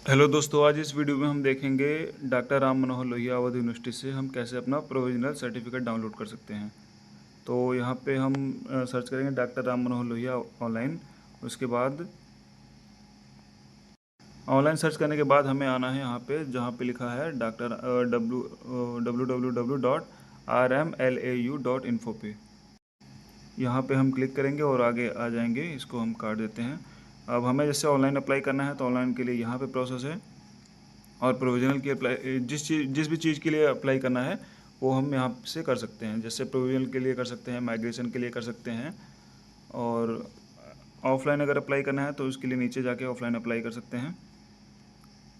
Hello दोस्तों, आज इस वीडियो में हम देखेंगे डॉक्टर राम मनोहर लोहिया अवध यूनिवर्सिटी से हम कैसे अपना प्रोविजनल सर्टिफिकेट डाउनलोड कर सकते हैं। तो यहाँ पे हम सर्च करेंगे डॉक्टर राम मनोहर लोहिया ऑनलाइन। उसके बाद ऑनलाइन सर्च करने के बाद हमें आना है यहाँ पे जहाँ पे लिखा है डॉक्टर www.rmlau.info पे। यहाँ पे हम क्लिक करेंगे और आगे आ जाएंगे। इसको हम काट देते हैं। अब हमें जैसे ऑनलाइन अप्लाई करना है तो ऑनलाइन के लिए यहाँ पे प्रोसेस है, और प्रोविजनल की अप्लाई जिस भी चीज़ के लिए अप्लाई करना है वो हम यहाँ से कर सकते हैं। जैसे प्रोविजनल के लिए कर सकते हैं, माइग्रेशन के लिए कर सकते हैं, और ऑफलाइन अगर अप्लाई करना है तो उसके लिए नीचे जाके ऑफलाइन अप्लाई कर सकते हैं।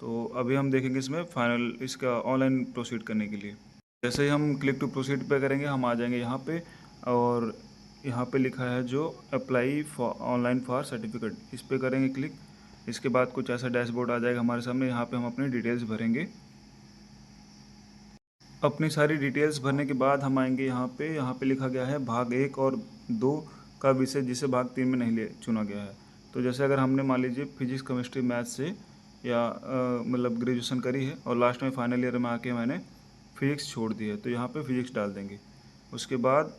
तो अभी हम देखेंगे इसमें फाइनल इसका ऑनलाइन प्रोसीड करने के लिए। जैसे ही हम क्लिक टू प्रोसीड पे करेंगे हम आ जाएंगे यहाँ पे, और यहाँ पे लिखा है जो apply for online for certificate, इस पर करेंगे क्लिक। इसके बाद कुछ ऐसा डैशबोर्ड आ जाएगा हमारे सामने। यहाँ पे हम अपनी डिटेल्स भरेंगे। अपनी सारी डिटेल्स भरने के बाद हम आएंगे यहाँ पे लिखा गया है भाग 1 और 2 का विषय, जिसे भाग 3 में नहीं चुना गया है। तो जैसे अगर हमने मान लीजिए फिजिक्स केमिस्ट्री मैथ से या मतलब ग्रेजुएशन करी है और लास्ट में फाइनल ईयर में आके मैंने फिजिक्स छोड़ दी है, तो यहाँ पे फिजिक्स डाल देंगे। उसके बाद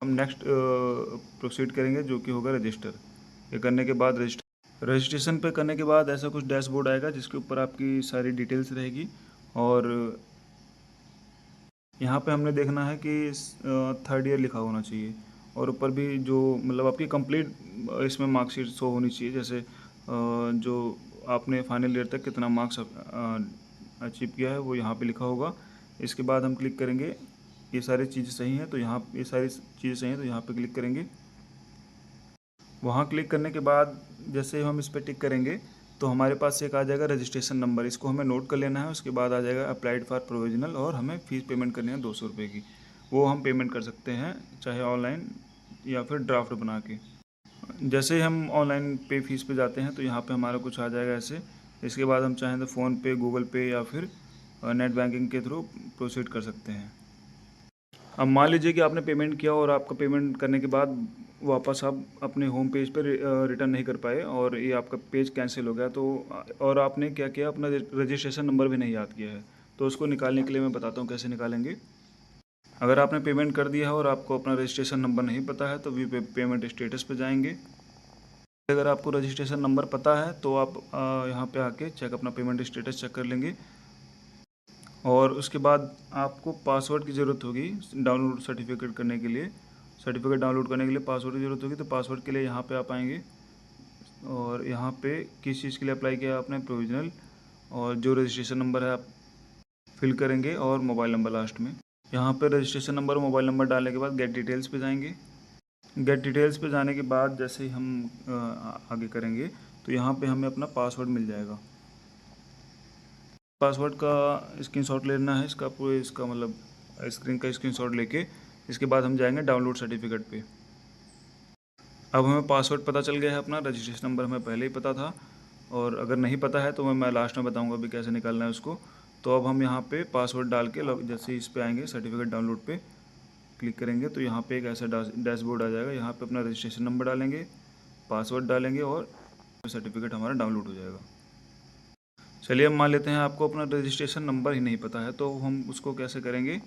हम नेक्स्ट प्रोसीड करेंगे जो कि होगा रजिस्टर। ये करने के बाद रजिस्ट्रेशन पे करने के बाद ऐसा कुछ डैशबोर्ड आएगा जिसके ऊपर आपकी सारी डिटेल्स रहेगी। और यहाँ पे हमने देखना है कि थर्ड ईयर लिखा होना चाहिए, और ऊपर भी जो मतलब आपकी कंप्लीट इसमें मार्कशीट शो होनी चाहिए। जैसे जो आपने फाइनल ईयर तक कितना मार्क्स अचीव किया है वो यहाँ पे लिखा होगा। इसके बाद हम क्लिक करेंगे, ये सारी चीज़ें सही हैं तो ये सारी चीज़ें सही हैं तो यहाँ पे क्लिक करेंगे। वहाँ क्लिक करने के बाद जैसे हम इस पर टिक करेंगे तो हमारे पास एक आ जाएगा रजिस्ट्रेशन नंबर। इसको हमें नोट कर लेना है। उसके बाद आ जाएगा अप्लाइड फॉर प्रोविजनल, और हमें फ़ीस पेमेंट करनी है 200 रुपये की। वो हम पेमेंट कर सकते हैं चाहे ऑनलाइन या फिर ड्राफ्ट बना के। जैसे ही हम ऑनलाइन पे फीस पे जाते हैं तो यहाँ पे हमारा कुछ आ जाएगा ऐसे। इसके बाद हम चाहें तो फ़ोन पे, गूगल पे या फिर नेट बैंकिंग के थ्रू प्रोसीड कर सकते हैं। अब मान लीजिए कि आपने पेमेंट किया और आपका पेमेंट करने के बाद वापस आप अपने होम पेज पर रिटर्न नहीं कर पाए और ये आपका पेज कैंसिल हो गया, तो और आपने क्या किया, अपना रजिस्ट्रेशन नंबर भी नहीं याद किया है। तो उसको निकालने के लिए मैं बताता हूँ कैसे निकालेंगे। अगर आपने पेमेंट कर दिया है और आपको अपना रजिस्ट्रेशन नंबर नहीं पता है तो वी पेमेंट स्टेटस पे जाएंगे। अगर आपको रजिस्ट्रेशन नंबर पता है तो आप यहाँ पे आके चेक अपना पेमेंट स्टेटस चेक कर लेंगे। और उसके बाद आपको पासवर्ड की ज़रूरत होगी डाउनलोड सर्टिफिकेट करने के लिए। सर्टिफिकेट डाउनलोड करने के लिए पासवर्ड की ज़रूरत होगी। तो पासवर्ड के लिए यहाँ पे आप आएंगे, और यहाँ पे किस चीज़ के लिए अप्लाई किया आपने, प्रोविजनल, और जो रजिस्ट्रेशन नंबर है आप फिल करेंगे, और मोबाइल नंबर लास्ट में। यहाँ पे रजिस्ट्रेशन नंबर और मोबाइल नंबर डालने के बाद गेट डिटेल्स पे जाएंगे। गेट डिटेल्स पे जाने के बाद जैसे ही हम आगे करेंगे तो यहाँ पे हमें अपना पासवर्ड मिल जाएगा। पासवर्ड का स्क्रीनशॉट लेना है, इसका पूरे इसका मतलब स्क्रीन का स्क्रीनशॉट लेके इसके बाद हम जाएंगे डाउनलोड सर्टिफिकेट पे। अब हमें पासवर्ड पता चल गया है अपना, रजिस्ट्रेशन नंबर हमें पहले ही पता था, और अगर नहीं पता है तो मैं लास्ट में बताऊंगा अभी कैसे निकालना है उसको। तो अब हम यहाँ पे पासवर्ड डाल के जैसे इस पे आएंगे सर्टिफिकेट डाउनलोड पे क्लिक करेंगे तो यहाँ पे एक ऐसा डैशबोर्ड आ जाएगा। यहाँ पे अपना रजिस्ट्रेशन नंबर डालेंगे, पासवर्ड डालेंगे और सर्टिफिकेट हमारा डाउनलोड हो जाएगा। चलिए अब मान लेते हैं आपको अपना रजिस्ट्रेशन नंबर ही नहीं पता है, तो हम उसको कैसे करेंगे,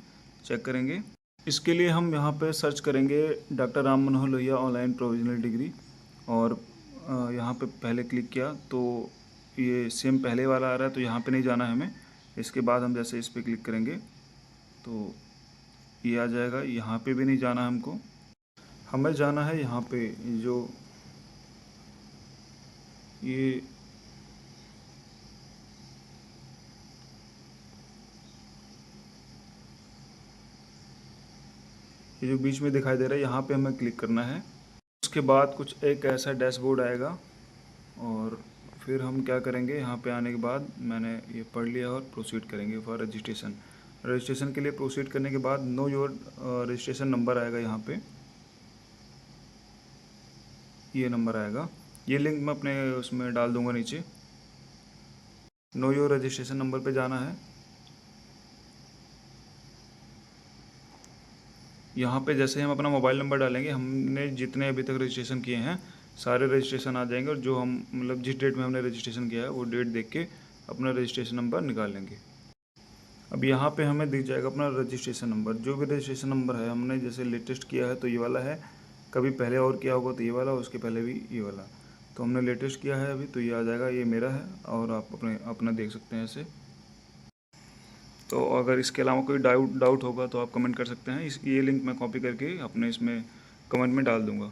चेक करेंगे। इसके लिए हम यहाँ पे सर्च करेंगे doctor Ram Manohar Lohia online provisional degree, और यहाँ पे पहले क्लिक किया तो ये सेम पहले वाला आ रहा है, तो यहाँ पे नहीं जाना है हमें। इसके बाद हम जैसे इस पर क्लिक करेंगे तो ये आ जाएगा। यहाँ पे भी नहीं जाना है हमको, हमें जाना है यहाँ पे जो ये जो बीच में दिखाई दे रहा है यहाँ पे हमें क्लिक करना है। उसके बाद कुछ एक ऐसा डैशबोर्ड आएगा, और फिर हम क्या करेंगे, यहाँ पे आने के बाद मैंने ये पढ़ लिया और प्रोसीड करेंगे फॉर रजिस्ट्रेशन। रजिस्ट्रेशन के लिए प्रोसीड करने के बाद नो योर रजिस्ट्रेशन नंबर आएगा। यहाँ पे ये नंबर आएगा, ये लिंक मैं अपने उसमें डाल दूंगा नीचे। नो योर रजिस्ट्रेशन नंबर पे जाना है। यहाँ पे जैसे हम अपना मोबाइल नंबर डालेंगे, हमने जितने अभी तक रजिस्ट्रेशन किए हैं सारे रजिस्ट्रेशन आ जाएंगे, और जो हम मतलब जिस डेट में हमने रजिस्ट्रेशन किया है वो डेट देख के अपना रजिस्ट्रेशन नंबर निकाल लेंगे। अब यहाँ पे हमें दिख जाएगा अपना रजिस्ट्रेशन नंबर। जो भी रजिस्ट्रेशन नंबर है, हमने जैसे लेटेस्ट किया है तो ये वाला है, कभी पहले और किया होगा तो ये वाला, उसके पहले भी ये वाला। तो हमने लेटेस्ट किया है अभी, तो ये आ जाएगा, ये मेरा है। और आप अपना देख सकते हैं ऐसे। तो अगर इसके अलावा कोई डाउट होगा तो आप कमेंट कर सकते हैं। ये लिंक मैं कॉपी करके अपने इसमें कमेंट में डाल दूँगा।